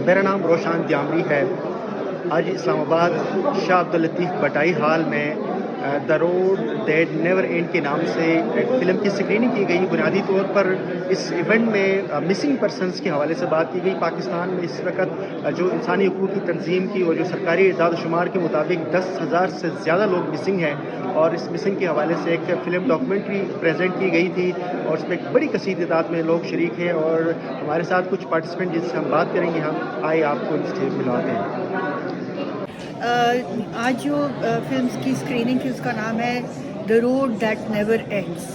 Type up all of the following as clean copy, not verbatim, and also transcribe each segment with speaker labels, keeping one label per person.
Speaker 1: میرا نام روشان دیامری ہے. آج اسلام آباد شاہ عبداللطیف بٹائی ہال میں the road that never and کے نام سے ایک فلم کی اسکریننگ کی گئی. بنیادی طور پر اس ایونٹ میں مسنگ پرسنس کے حوالے سے بات کی گئی. پاکستان میں اس وقت جو انسانی حقوق کی تنظیم کی اور جو سرکاری اعداد و شمار کے مطابق 10,000 سے زیادہ لوگ مسنگ ہیں, اور اس مسنگ کے حوالے سے ایک فلم ڈاکومنٹری پریزنٹ کی گئی تھی اور اس میں ایک بڑی کثیر تعداد میں لوگ شریک ہیں. اور ہمارے ساتھ کچھ پارٹیسپینٹ جن سے ہم بات کریں گے, ہم آئے آپ کو ان سے ملواتے ہیں.
Speaker 2: آج جو فلمس کی اسکریننگ تھی اس کا نام ہے the road that never ends.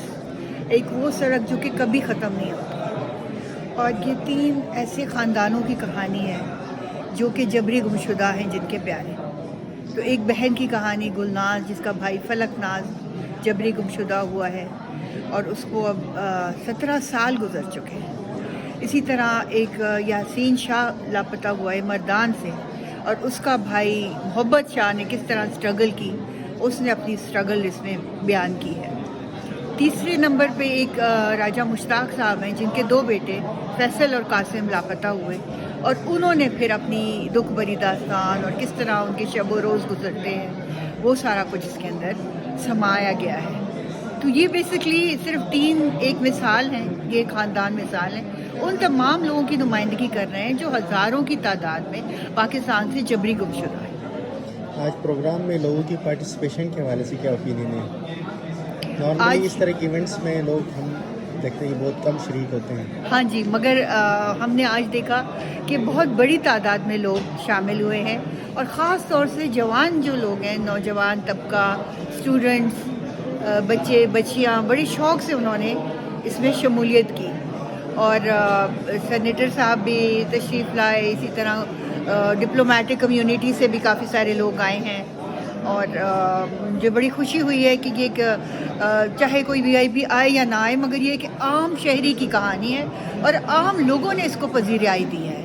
Speaker 2: ایک وہ سڑک جو کہ کبھی ختم نہیں ہوتی, اور یہ 3 ایسے خاندانوں کی کہانی ہے جو کہ جبری گمشدہ ہیں جن کے پیارے. تو ایک بہن کی کہانی گلناز, جس کا بھائی فلک ناز جبری گمشدہ ہوا ہے اور اس کو اب 17 سال گزر چکے ہیں. اسی طرح ایک یاسین شاہ لاپتہ ہوا ہے مردان سے, اور اس کا بھائی محبت شاہ نے کس طرح اسٹرگل کی, اس نے اپنی اسٹرگل اس میں بیان کی ہے. تیسرے نمبر پہ ایک راجہ مشتاق صاحب ہیں جن کے 2 بیٹے فیصل اور قاسم لاپتہ ہوئے, اور انہوں نے پھر اپنی دکھ بھری داستان اور کس طرح ان کے شب و روز گزرتے ہیں وہ سارا کچھ اس کے اندر سمایا گیا ہے. تو یہ بیسکلی صرف 3 ایک مثال ہیں, یہ خاندان مثال ہیں ان تمام لوگوں کی نمائندگی کر رہے ہیں جو ہزاروں کی تعداد میں پاکستان سے جبری گمشدہ ہیں.
Speaker 1: آج پروگرام میں لوگوں کی پارٹیسپیشن کے حوالے سے کیا اوپینین ہے؟ نارملی اس طرح کے ایونٹس میں لوگ ہم دیکھتے ہیں کہ بہت کم شریک ہوتے ہیں.
Speaker 2: ہاں جی, مگر ہم نے آج دیکھا کہ بہت بڑی تعداد میں لوگ شامل ہوئے ہیں, اور خاص طور سے جوان جو لوگ ہیں, نوجوان طبقہ, اسٹوڈنٹس, بچے بچیاں, بڑے شوق سے انہوں نے اس میں شمولیت کی. اور سینیٹر صاحب بھی تشریف لائے, اسی طرح ڈپلومیٹک کمیونٹی سے بھی کافی سارے لوگ آئے ہیں. اور مجھے بڑی خوشی ہوئی ہے کہ یہ ایک چاہے کوئی VIP آئے یا نہ آئے, مگر یہ ایک عام شہری کی کہانی ہے اور عام لوگوں نے اس کو پذیرائی دی ہے.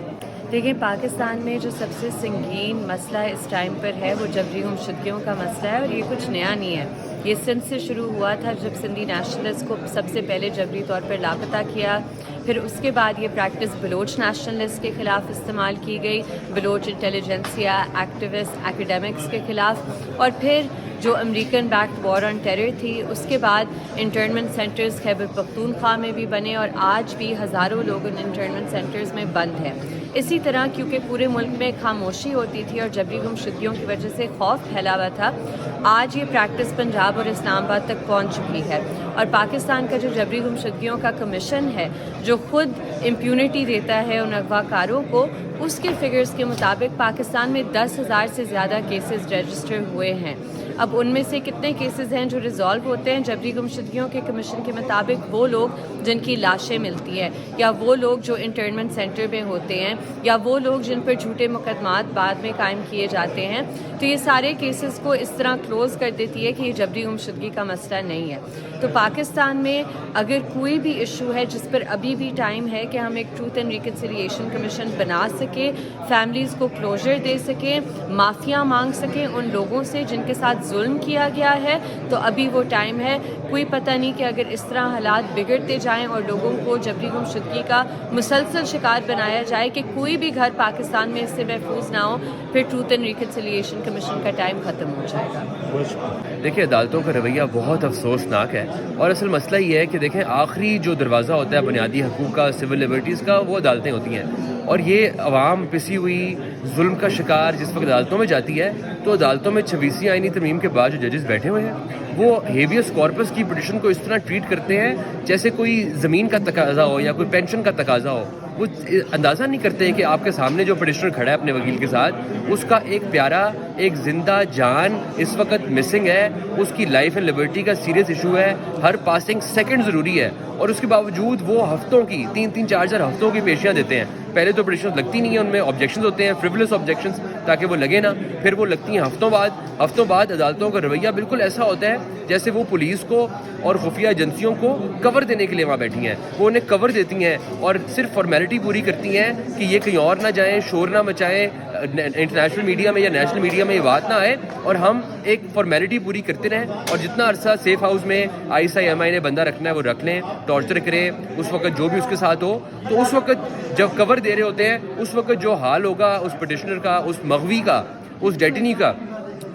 Speaker 3: دیکھیں, پاکستان میں جو سب سے سنگین مسئلہ اس ٹائم پر ہے وہ جبری گمشدگیوں کا مسئلہ ہے, اور یہ کچھ نیا نہیں ہے. یہ سندھ سے شروع ہوا تھا جب سندھی نیشنلسٹ کو سب سے پہلے جبری طور پر لاپتہ کیا. پھر اس کے بعد یہ پریکٹس بلوچ نیشنلسٹ کے خلاف استعمال کی گئی, بلوچ انٹیلیجنسیا, ایکٹیوسٹ, ایکیڈیمکس کے خلاف. اور پھر جو American backed war on terror تھی, اس کے بعد انٹرنمنٹ سینٹرز خیبر پختونخوا میں بھی بنے, اور آج بھی ہزاروں لوگ ان انٹرنمنٹ سینٹرز میں بند ہیں. اسی طرح کیونکہ پورے ملک میں خاموشی ہوتی تھی اور جبری گمشدگیوں کی وجہ سے خوف پھیلا ہوا تھا, آج یہ پریکٹس پنجاب اور اسلام آباد تک پہنچ چکی ہے. اور پاکستان کا جو جبری گمشدگیوں کا کمیشن ہے جو خود امپیونٹی دیتا ہے ان اغوا کاروں کو, اس کے فگرز کے مطابق پاکستان میں 10,000 سے زیادہ کیسز رجسٹر ہوئے ہیں. اب ان میں سے کتنے کیسز ہیں جو ریزالو ہوتے ہیں جبری گمشدگیوں کے کمیشن کے مطابق؟ وہ لوگ جن کی لاشیں ملتی ہیں, یا وہ لوگ جو انٹرنمنٹ سینٹر میں ہوتے ہیں, یا وہ لوگ جن پر جھوٹے مقدمات بعد میں قائم کیے جاتے ہیں. تو یہ سارے کیسز کو اس طرح کلوز کر دیتی ہے کہ یہ جبری گمشدگی کا مسئلہ نہیں ہے. تو پاکستان میں اگر کوئی بھی ایشو ہے جس پر ابھی بھی ٹائم ہے کہ ہم ایک ٹروتھ اینڈ ریکنسیلیشن کمیشن بنا سکیں, فیملیز کو کلوجر دے سکیں, معافیاں مانگ سکیں ان لوگوں سے جن کے ساتھ ظلم کیا گیا ہے, تو ابھی وہ ٹائم ہے. کوئی پتہ نہیں کہ اگر اس طرح حالات بگڑتے جائیں اور لوگوں کو جبری گمشدگی کا مسلسل شکار بنایا جائے کہ کوئی بھی گھر پاکستان میں اس سے محفوظ نہ ہو, پھر ٹروتھ اینڈ ریکنسیلیشن کمیشن کا ٹائم ختم ہو جائے گا.
Speaker 4: دیکھیں, عدالتوں کا رویہ بہت افسوسناک ہے, اور اصل مسئلہ یہ ہے کہ دیکھیں آخری جو دروازہ ہوتا ہے بنیادی حقوق کا, سول لبرٹیز کا, وہ عدالتیں ہوتی ہیں. اور یہ عوام پسی ہوئی ظلم کا شکار جس وقت عدالتوں میں جاتی ہے, تو عدالتوں میں 26ویں آئینی ترمیم کے بعد جو ججز بیٹھے ہوئے ہیں وہ ہیبیس کارپس کی پٹیشن کو اس طرح ٹریٹ کرتے ہیں جیسے کوئی زمین کا تقاضا ہو یا کوئی پینشن کا تقاضا ہو. وہ اندازہ نہیں کرتے کہ آپ کے سامنے جو پٹیشنر کھڑا ہے اپنے وکیل کے ساتھ, اس کا ایک پیارا, ایک زندہ جان اس وقت مسنگ ہے, اس کی لائف اینڈ لبرٹی کا سیریس ایشو ہے, ہر پاسنگ سیکنڈ ضروری ہے, اور اس کے باوجود وہ ہفتوں کی 3-4 ہفتوں کی پیشیاں دیتے ہیں. پہلے تو پٹیشن لگتی نہیں ہیں, ان میں آبجیکشنز ہوتے ہیں, فریولس آبجیکشنز, تاکہ وہ لگے نا, پھر وہ لگتی ہیں ہفتوں بعد. عدالتوں کا رویہ بالکل ایسا ہوتا ہے جیسے وہ پولیس کو اور خفیہ ایجنسیوں کو کور دینے کے لیے وہاں بیٹھی ہیں. وہ انہیں کور دیتی ہیں اور صرف فارمیلٹی پوری کرتی ہیں کہ یہ کہیں اور نہ جائیں, شور نہ مچائیں, انٹرنیشنل میڈیا میں یا نیشنل میڈیا میں یہ بات نہ آئے, اور ہم ایک فارمیلٹی پوری کرتے رہیں. اور جتنا عرصہ سیف ہاؤس میں ISI MI نے بندہ رکھنا ہے وہ رکھ لیں, ٹارچر کریں اس وقت جو بھی اس کے ساتھ ہو. تو اس وقت جب کور دے رہے ہوتے ہیں اس وقت جو حال ہوگا اس پٹیشنر کا, اس مغوی کا, اس ڈیٹنی کا,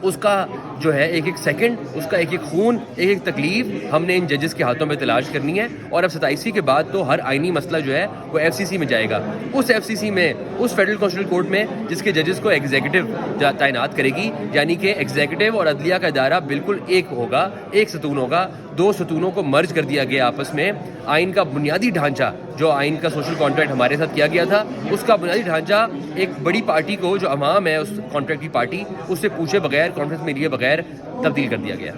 Speaker 4: اس کا جو ہے ایک ایک سیکنڈ, اس کا ایک ایک خون, ایک ایک تکلیف ہم نے ان ججز کے ہاتھوں میں تلاش کرنی ہے. اور اب 27 کے بعد تو ہر آئینی مسئلہ جو ہے وہ FCC میں جائے گا. اس FCC میں, اس فیڈرل کانسٹیٹیوشنل کورٹ میں جس کے ججز کو ایگزیکٹو تعینات کرے گی, یعنی کہ ایگزیکٹو اور عدلیہ کا ادارہ بالکل ایک ہوگا, ایک ستون ہوگا. دو ستونوں کو مرج کر دیا گیا آپس میں. آئین کا بنیادی ڈھانچہ, جو آئین کا سوشل کانٹریکٹ ہمارے ساتھ کیا گیا تھا, اس کا بنیادی ڈھانچہ ایک بڑی پارٹی کو جو عوام ہے اس کانٹریکٹ کی پارٹی, اس سے پوچھے بغیر, کانفرنس میں لیے بغیر تبدیل کر دیا گیا.